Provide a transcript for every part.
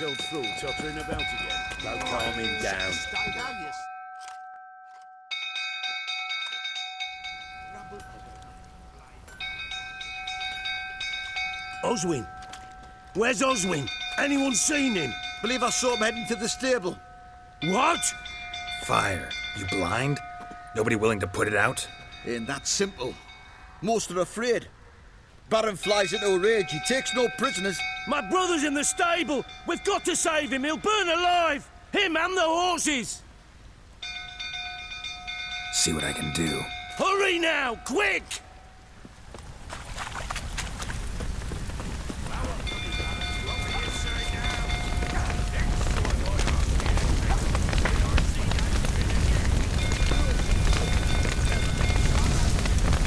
Old fool tottering about again. Don't calm him down. Oswin? Where's Oswin? Anyone seen him? Believe I saw him heading to the stable. What? Fire. You blind? Nobody willing to put it out? Ain't that simple. Most are afraid. Baron flies into a rage. He takes no prisoners. My brother's in the stable. We've got to save him. He'll burn alive. Him and the horses. See what I can do. Hurry now, quick!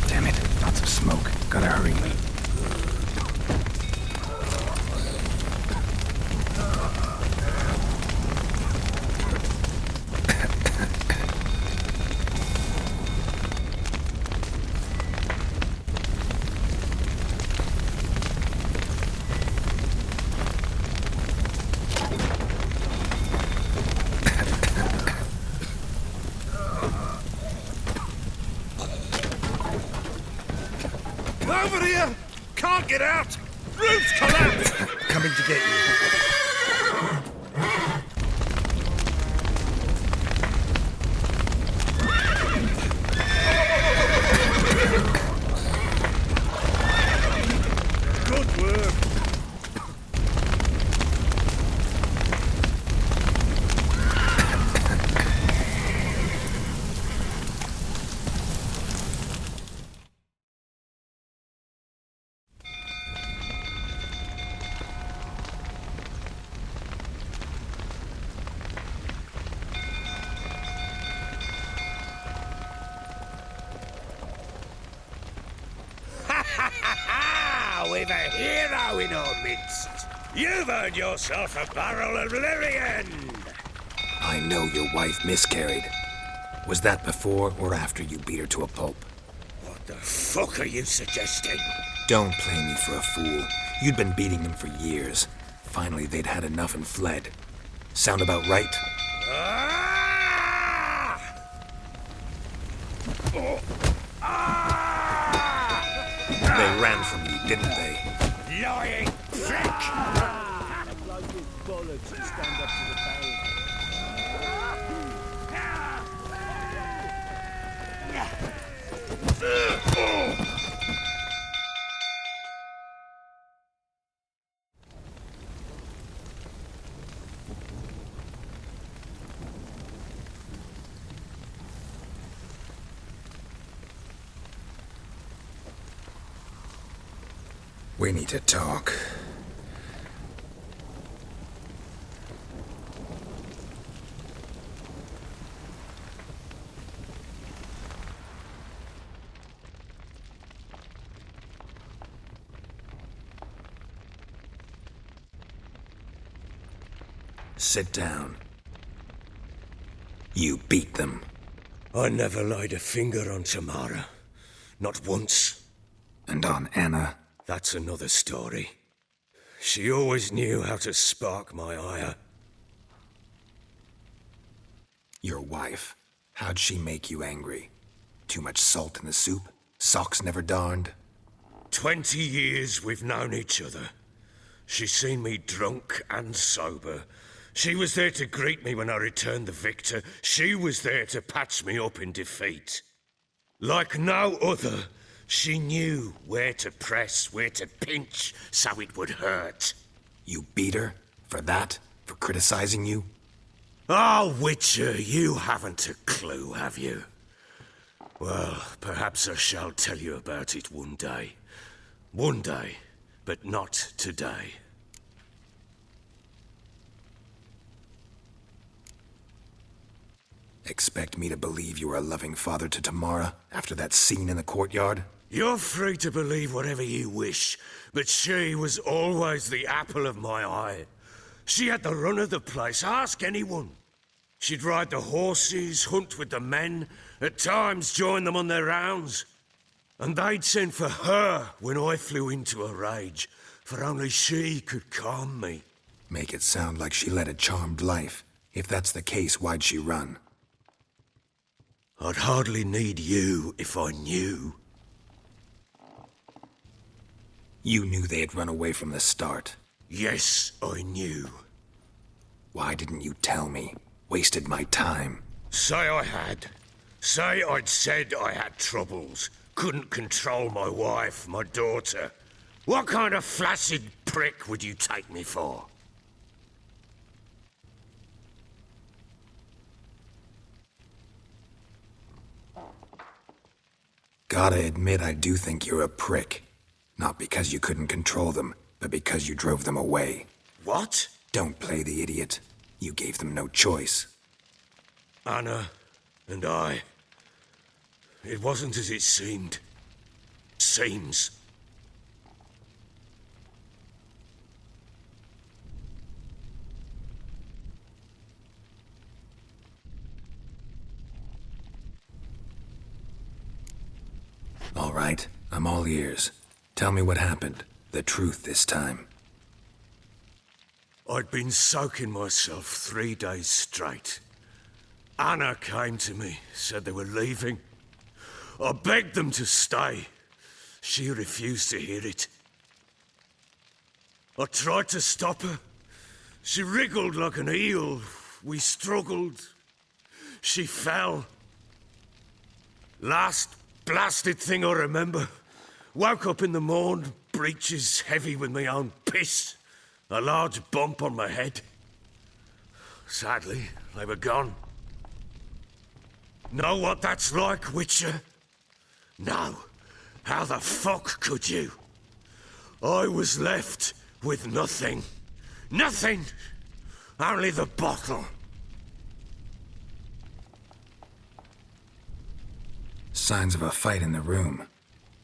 Damn it, lots of smoke. Gotta hurry. Over here! Can't get out! Roof's collapsed! Coming to get you. Good work! We've a hero in our midst. You've earned yourself a barrel of Lyrian. I know your wife miscarried. Was that before or after you beat her to a pulp? What the fuck are you suggesting? Don't play me for a fool. You'd been beating them for years. Finally, they'd had enough and fled. Sound about right? Ah! Oh. Ah! They ran from you, didn't they? Lying prick! Blow his bollocks and stand up to the barrel. We need to talk. Sit down. You beat them. I never laid a finger on Tamara. Not once. And on Anna. That's another story. She always knew how to spark my ire. Your wife. How'd she make you angry? Too much salt in the soup? Socks never darned? 20 years we've known each other. She's seen me drunk and sober. She was there to greet me when I returned the victor. She was there to patch me up in defeat. Like no other, she knew where to press, where to pinch, so it would hurt. You beat her? For that? For criticizing you? Oh, Witcher, you haven't a clue, have you? Well, perhaps I shall tell you about it one day. One day, but not today. Expect me to believe you were a loving father to Tamara after that scene in the courtyard? You're free to believe whatever you wish, but she was always the apple of my eye. She had the run of the place, ask anyone. She'd ride the horses, hunt with the men, at times join them on their rounds. And they'd send for her when I flew into a rage, for only she could calm me. Make it sound like she led a charmed life. If that's the case, why'd she run? I'd hardly need you if I knew. You knew they had run away from the start. Yes, I knew. Why didn't you tell me? Wasted my time. Say I had. Say I'd said I had troubles. Couldn't control my wife, my daughter. What kind of flaccid prick would you take me for? Gotta admit, I do think you're a prick. Not because you couldn't control them, but because you drove them away. What? Don't play the idiot. You gave them no choice. Anna and I... It wasn't as it seemed. Seems. All right, I'm all ears. Tell me what happened. The truth this time. I'd been soaking myself 3 days straight. Anna came to me, said they were leaving. I begged them to stay. She refused to hear it. I tried to stop her. She wriggled like an eel. We struggled. She fell. Last blasted thing I remember. Woke up in the morn, breeches heavy with my own piss. A large bump on my head. Sadly, they were gone. Know what that's like, Witcher? No. How the fuck could you? I was left with nothing. Nothing! Only the bottle. Signs of a fight in the room.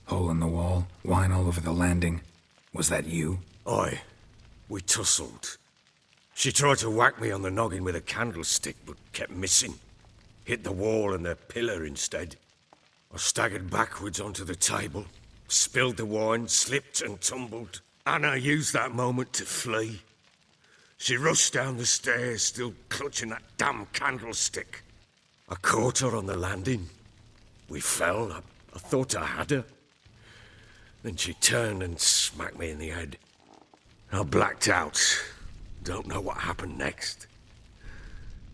Hole in the wall, wine all over the landing. Was that you? Aye. We tussled. She tried to whack me on the noggin with a candlestick, but kept missing. Hit the wall and the pillar instead. I staggered backwards onto the table, spilled the wine, slipped and tumbled. Anna used that moment to flee. She rushed down the stairs, still clutching that damn candlestick. I caught her on the landing. We fell. I thought I had her. Then she turned and smacked me in the head. I blacked out. Don't know what happened next.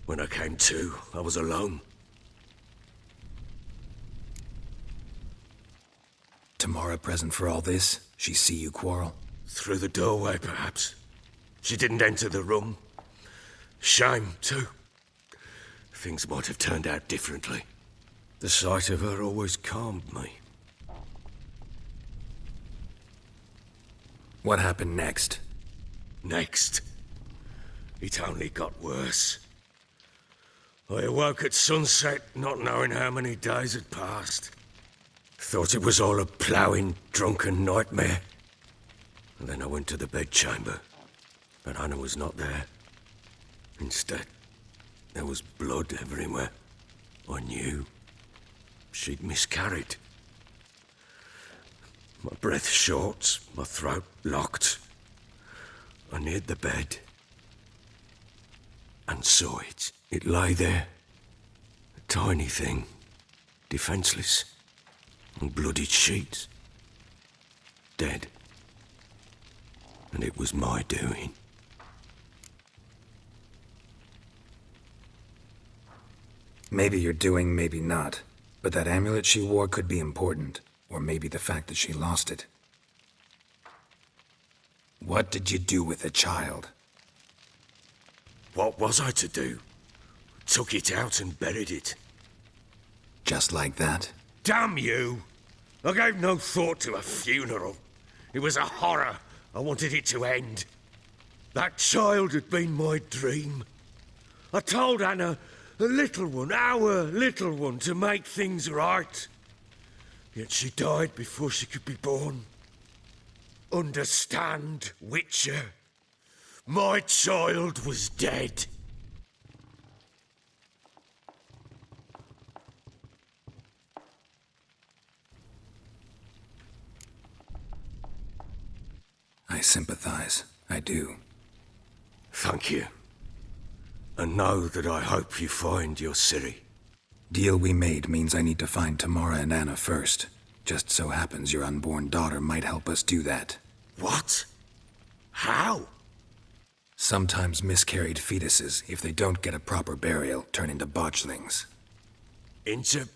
When I came to, I was alone. Tamara present for all this? She see you quarrel? Through the doorway, perhaps. She didn't enter the room. Shame, too. Things might have turned out differently. The sight of her always calmed me. What happened next? Next, it only got worse. I awoke at sunset, not knowing how many days had passed. Thought it was all a ploughing, drunken nightmare. And then I went to the bedchamber, but Anna was not there. Instead, there was blood everywhere. I knew she'd miscarried. My breath short, my throat locked. I neared the bed and saw it. It lay there, a tiny thing, defenseless, on bloodied sheets, dead. And it was my doing. Maybe you're doing, maybe not. But that amulet she wore could be important. Or maybe the fact that she lost it. What did you do with the child? What was I to do? Took it out and buried it. Just like that? Damn you! I gave no thought to a funeral. It was a horror. I wanted it to end. That child had been my dream. I told Anna, a little one, our little one, to make things right. Yet she died before she could be born. Understand, Witcher? My child was dead. I sympathize. I do. Thank you. And know that I hope you find your Ciri. Deal we made means I need to find Tamara and Anna first. Just so happens your unborn daughter might help us do that. What? How? Sometimes miscarried fetuses, if they don't get a proper burial, turn into botchlings. Into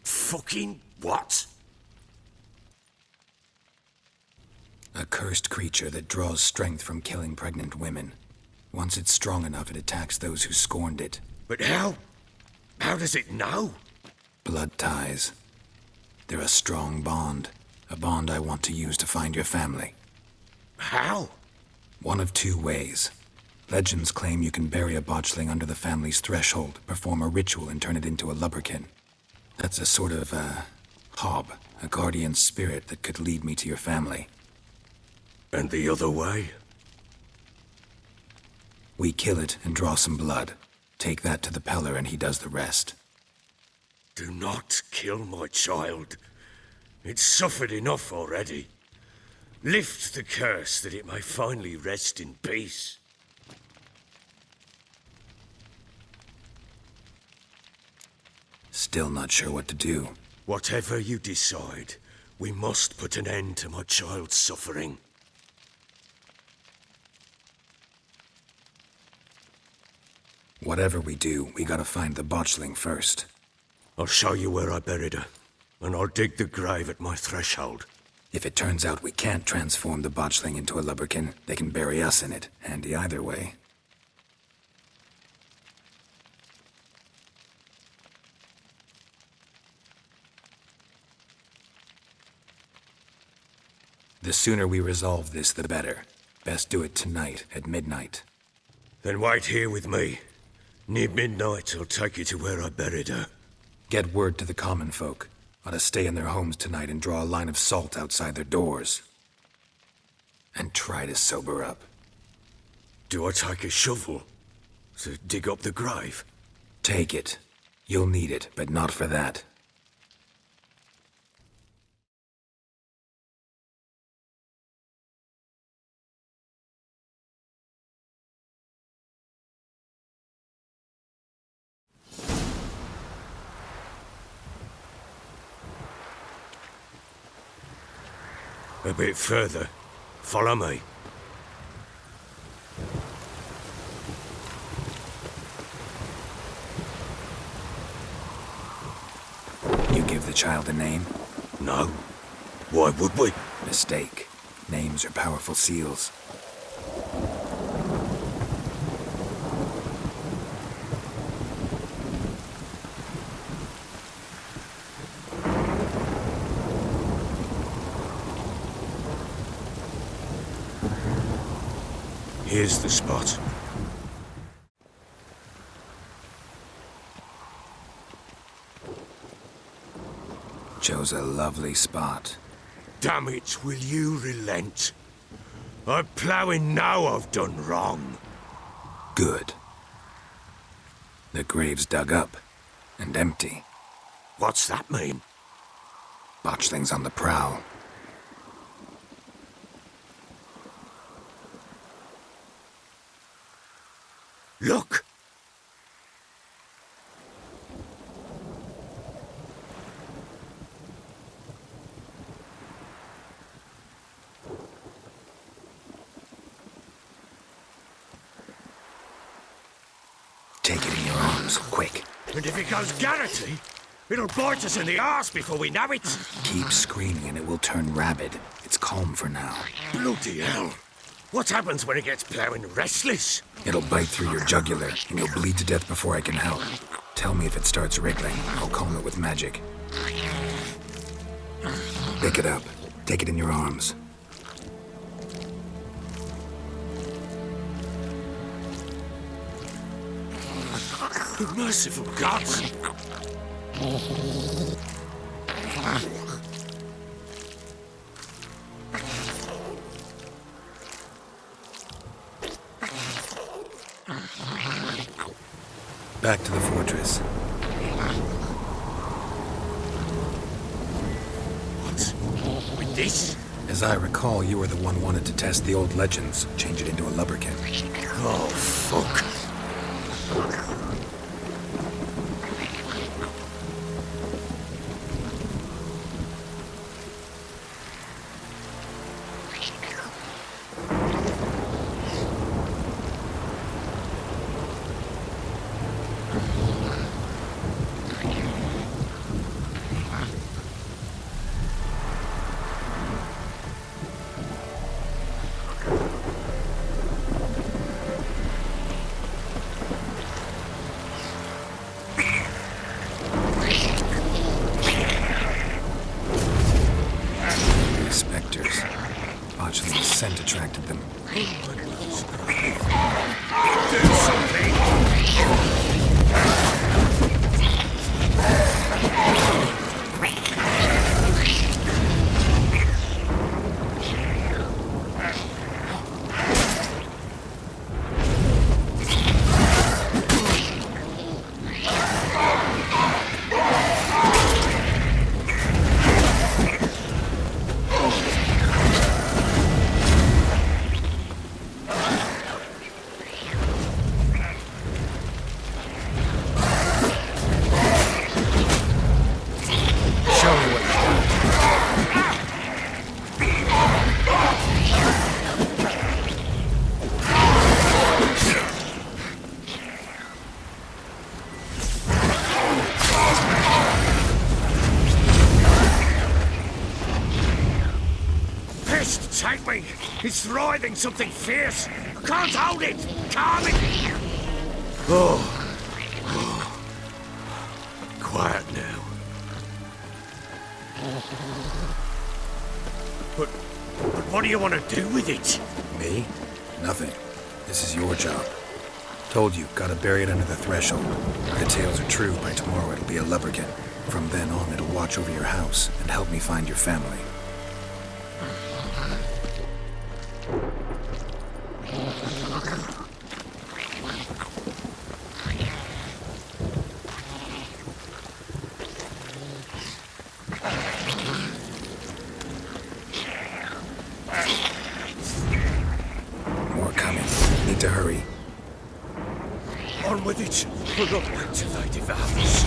fucking what? A cursed creature that draws strength from killing pregnant women. Once it's strong enough, it attacks those who scorned it. But how? How does it know? Blood ties. They're a strong bond. A bond I want to use to find your family. How? One of two ways. Legends claim you can bury a botchling under the family's threshold, perform a ritual, and turn it into a lubberkin. That's a sort of, hob, a guardian spirit that could lead me to your family. And the other way? We kill it and draw some blood. Take that to the Peller and he does the rest. Do not kill my child. It's suffered enough already. Lift the curse that it may finally rest in peace. Still not sure what to do. Whatever you decide, we must put an end to my child's suffering. Whatever we do, we gotta find the botchling first. I'll show you where I buried her, and I'll dig the grave at my threshold. If it turns out we can't transform the botchling into a lubberkin, they can bury us in it. Handy either way. The sooner we resolve this, the better. Best do it tonight, at midnight. Then wait here with me. Near midnight, I'll take you to where I buried her. Get word to the common folk. Ought to stay in their homes tonight and draw a line of salt outside their doors. And try to sober up. Do I take a shovel to dig up the grave? Take it. You'll need it, but not for that. A bit further. Follow me. You give the child a name? No. Why would we? Mistake. Names are powerful seals. Here's the spot. Chose a lovely spot. Damn it, will you relent? I'm ploughing now I've done wrong. Good. The grave's dug up and empty. What's that mean? Botchling's on the prowl. Look! Take it in your arms, quick. And if it goes garrety, it'll bite us in the arse before we know it. Keep screaming and it will turn rabid. It's calm for now. Bloody hell. What happens when it gets ploughing restless? It'll bite through your jugular, and you'll bleed to death before I can help. Tell me if it starts wriggling. I'll calm it with magic. Pick it up. Take it in your arms. The merciful gods! Back to the fortress. What? With this? As I recall, you were the one wanted to test the old legends, change it into a lubberkin. Oh, fuck. Spectres. Botchling's scent attracted them. Do something! Take me! It's writhing something fierce! I can't hold it! Calm it! Oh. Quiet now. But what do you want to do with it? Me? Nothing. This is your job. Told you, gotta bury it under the threshold. If the tales are true, by tomorrow it'll be a lubberkin. From then on, it'll watch over your house and help me find your family. More coming. Need to hurry. On with it! We'll not wait till they devour us.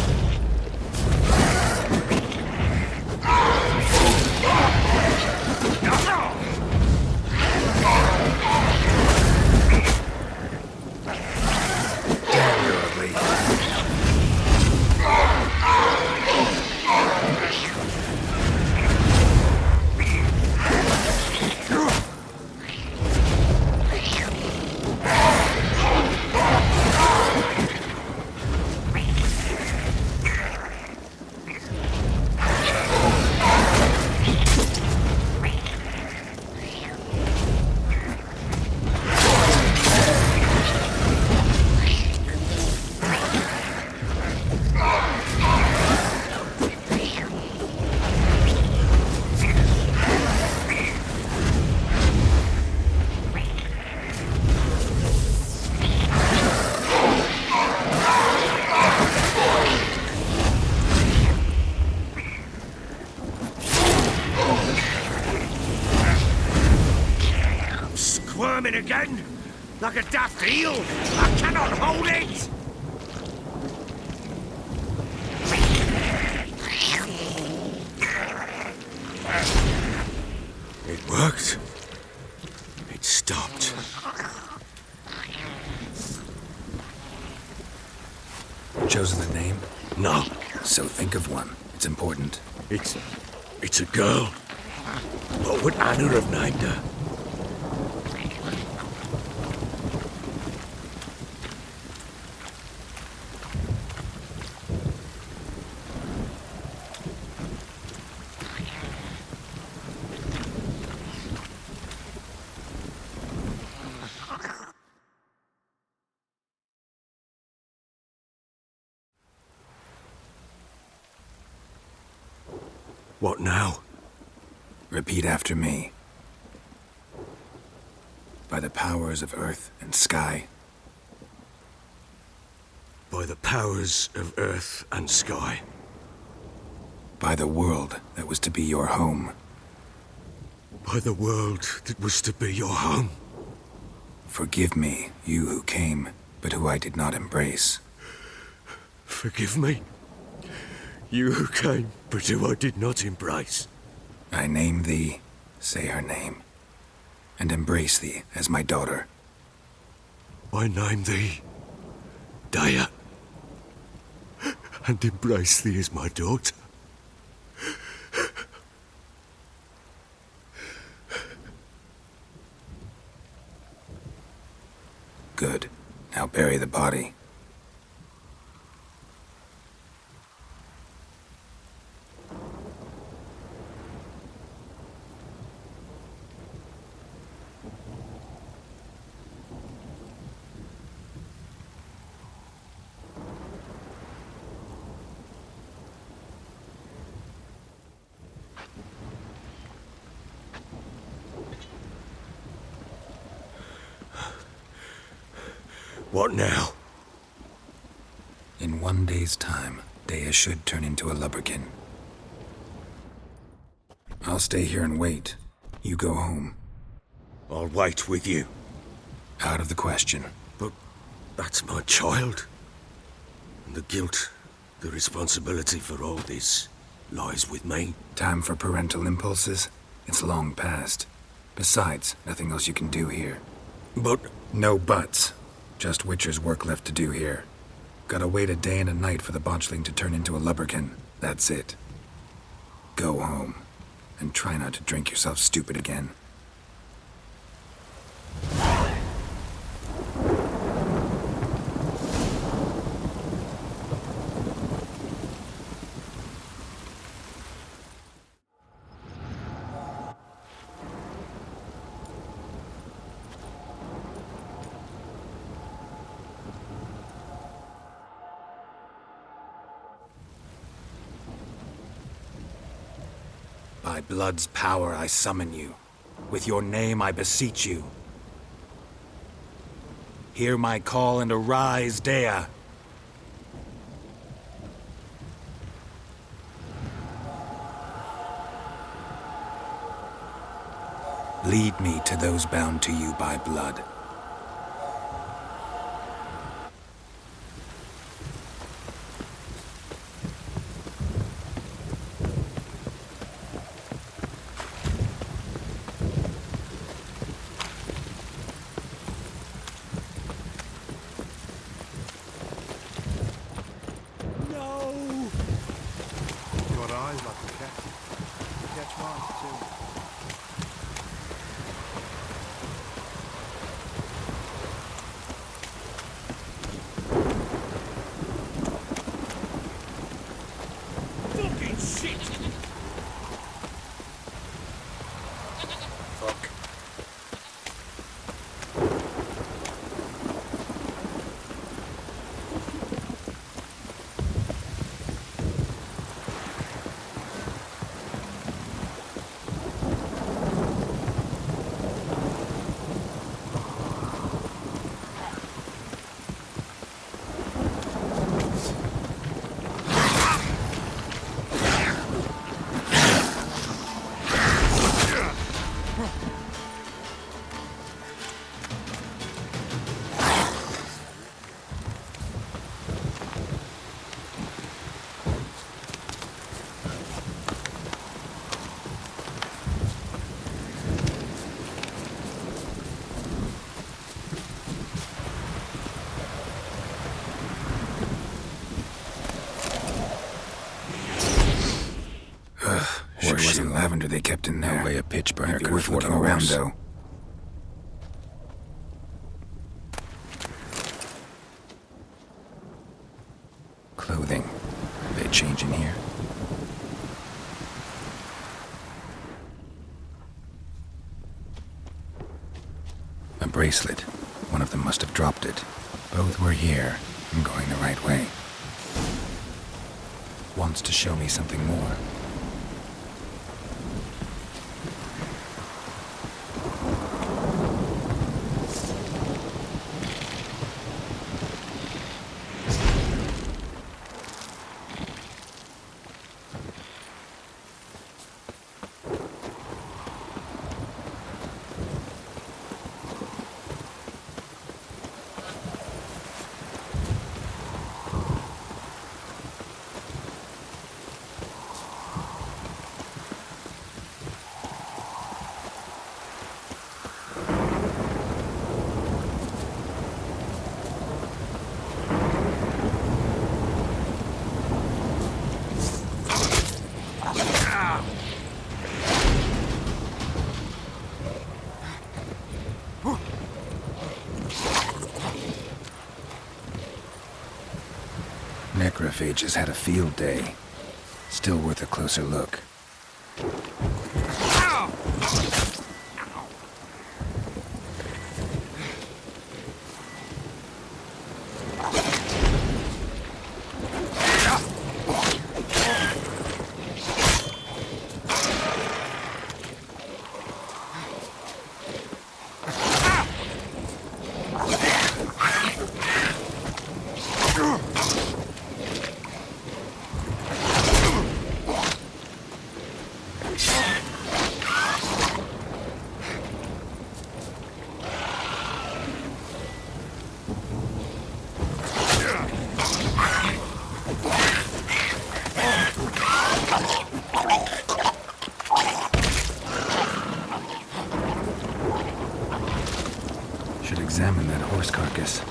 Squirming again? Like a daft eel? I cannot hold it! It worked. It stopped. Chosen the name? No, So think of one. It's important. it's a girl. What would Anna have named her? What now? Repeat after me. By the powers of earth and sky. By the powers of earth and sky. By the world that was to be your home. By by the world that was to be your home. Forgive me, you who came, but who I did not embrace. Forgive me, you who came, but who I did not embrace. I name thee, say her name, and embrace thee as my daughter. I name thee, Dea, and embrace thee as my daughter. Good. Now bury the body. What now? In 1 day's time, Dea should turn into a lubberkin. I'll stay here and wait. You go home. I'll wait with you. Out of the question. But that's my child. And the guilt, the responsibility for all this lies with me. Time for parental impulses? It's long past. Besides, nothing else you can do here. But No buts. Just Witcher's work left to do here. Gotta wait a day and a night for the bochling to turn into a lubberkin. That's it. Go home. And try not to drink yourself stupid again. By blood's power I summon you. With your name I beseech you. Hear my call and arise, Dea. Lead me to those bound to you by blood. fucking shit! Fuck. Sure wasn't lavender they kept in there. No way a pitch burner could afford looking around, though. Clothing. They change in here. A bracelet. One of them must have dropped it. Both were here. I'm going the right way. Wants to show me something more. necrophage has had a field day. Still worth a closer look. Should examine that horse carcass.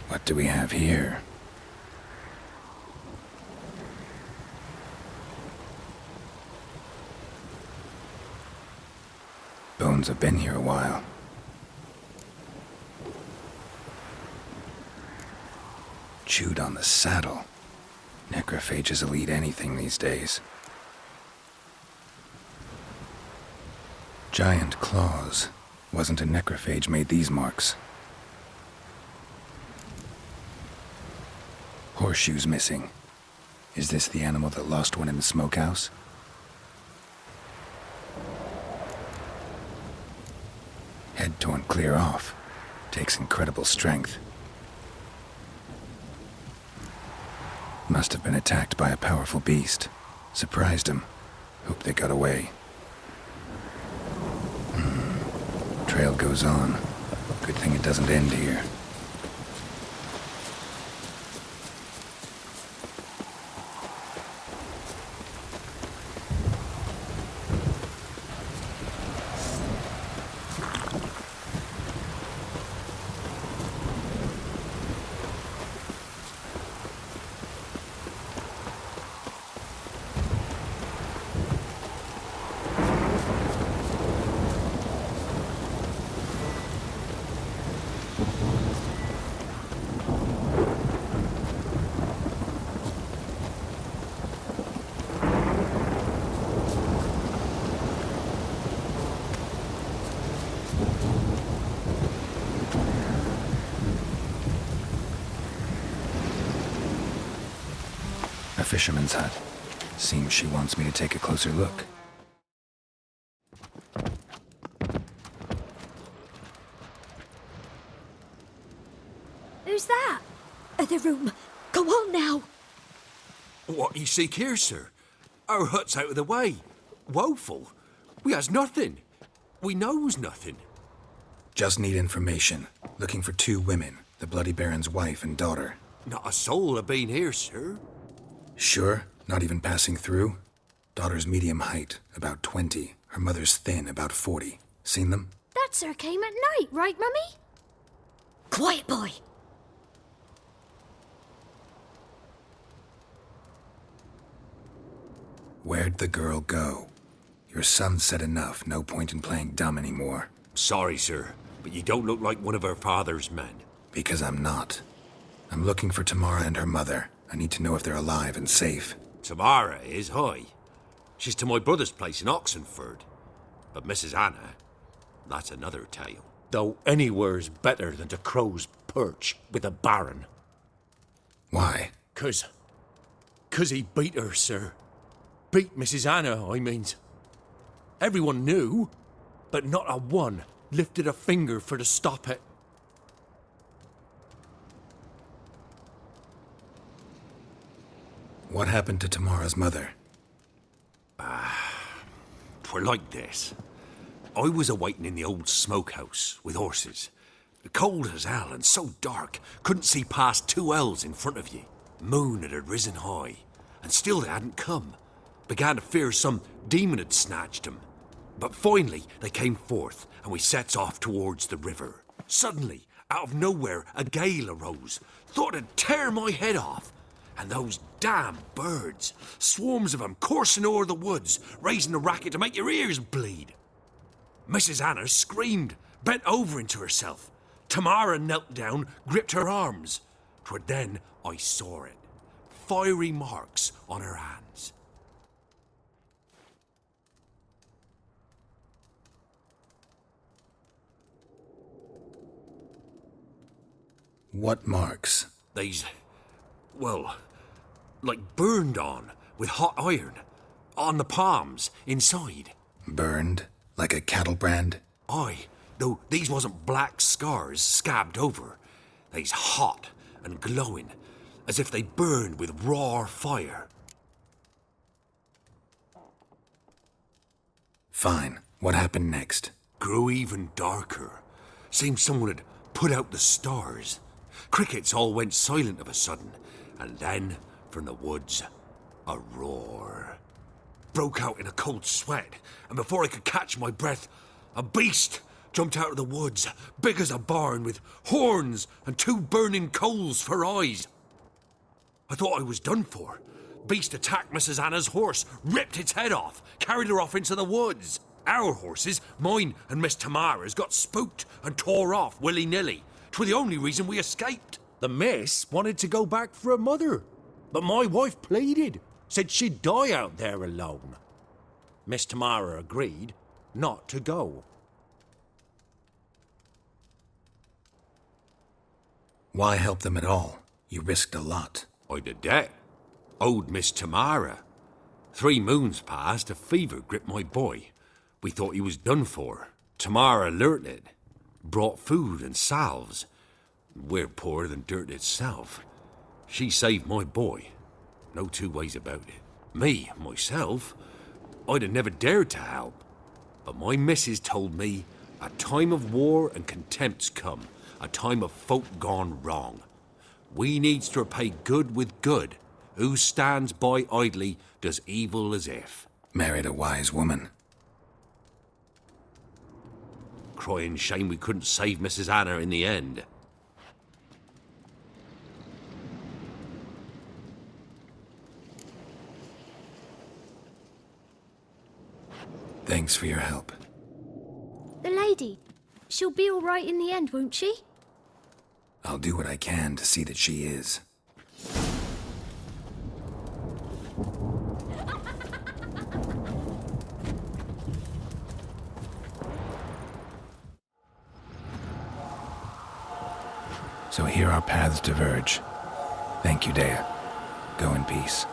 What do we have here? Bones have been here a while. Chewed on the saddle. Necrophages will eat anything these days. Giant claws. Wasn't a necrophage made these marks. Horseshoes missing. Is this the animal that lost one in the smokehouse? Head torn clear off. Takes incredible strength. Must have been attacked by a powerful beast. Surprised him. Hope they got away. Trail goes on. Good thing it doesn't end here. A fisherman's hut. Seems she wants me to take a closer look. Who's that? The room. Go on now. What you seek here, sir? Our hut's out of the way. Woeful. We has nothing. We knows nothing. Just need information. Looking for two women, the Bloody Baron's wife and daughter. Not a soul have been here, sir. Sure? Not even passing through? Daughter's medium height, about 20. Her mother's thin, about 40. Seen them? That sir came at night, right, Mummy? Quiet, boy. Where'd the girl go? Your son said enough. No point in playing dumb anymore. Sorry, sir, but you don't look like one of our father's men. Because I'm not. I'm looking for Tamara and her mother. I need to know if they're alive and safe. Tamara is, hi. She's to my brother's place in Oxenford. But Mrs. Anna, That's another tale. Though anywhere's better than to crow's perch with a baron. Why? 'Cause he beat her, sir. Beat Mrs. Anna, I means. Everyone knew, but not a one lifted a finger for to stop it. What happened to Tamara's mother? 'Twere like this. I was awaiting in the old smokehouse with horses. Cold as hell and so dark, couldn't see past 2 ells in front of ye. Moon had risen high, and still they hadn't come. Began to fear some demon had snatched 'em. But finally they came forth, and we sets off towards the river. Suddenly, out of nowhere, a gale arose. Thought it'd tear my head off. And those damn birds, swarms of 'em coursing o'er the woods, raising a racket to make your ears bleed. Mrs. Anna screamed, bent over into herself. Tamara knelt down, gripped her arms. 'Twere then I saw it. Fiery marks on her hands. What marks? They's, well, like burned on with hot iron. On the palms, inside. Burned? Like a cattle brand? Aye, though these wasn't black scars scabbed over. They's hot and glowing, as if they burned with raw fire. Fine. What happened next? Grew even darker. Seemed someone had put out the stars. Crickets all went silent of a sudden, and then, from the woods, a roar. Broke out in a cold sweat, and before I could catch my breath, a beast jumped out of the woods, big as a barn, with horns and 2 burning coals for eyes. I thought I was done for. Beast attacked Mrs. Anna's horse, ripped its head off, carried her off into the woods. Our horses, mine and Miss Tamara's, got spooked and tore off willy-nilly. 'Twere the only reason we escaped. The miss wanted to go back for her mother, but my wife pleaded, said she'd die out there alone. Miss Tamara agreed not to go. Why help them at all? You risked a lot. I'd a debt. Owed Miss Tamara. 3 moons passed, a fever gripped my boy. We thought he was done for. Tamara learnt it. Brought food and salves. We're poorer than dirt itself. She saved my boy. No 2 ways about it. Me, myself, I'd have never dared to help. But my missus told me a time of war and contempt's come. A time of folk gone wrong. We needs to repay good with good. Who stands by idly does evil as if. Married a wise woman. Crying shame we couldn't save Mrs. Anna in the end. Thanks for your help. The lady, she'll be all right in the end, won't she? I'll do what I can to see that she is. So here our paths diverge. Thank you, Dea. Go in peace.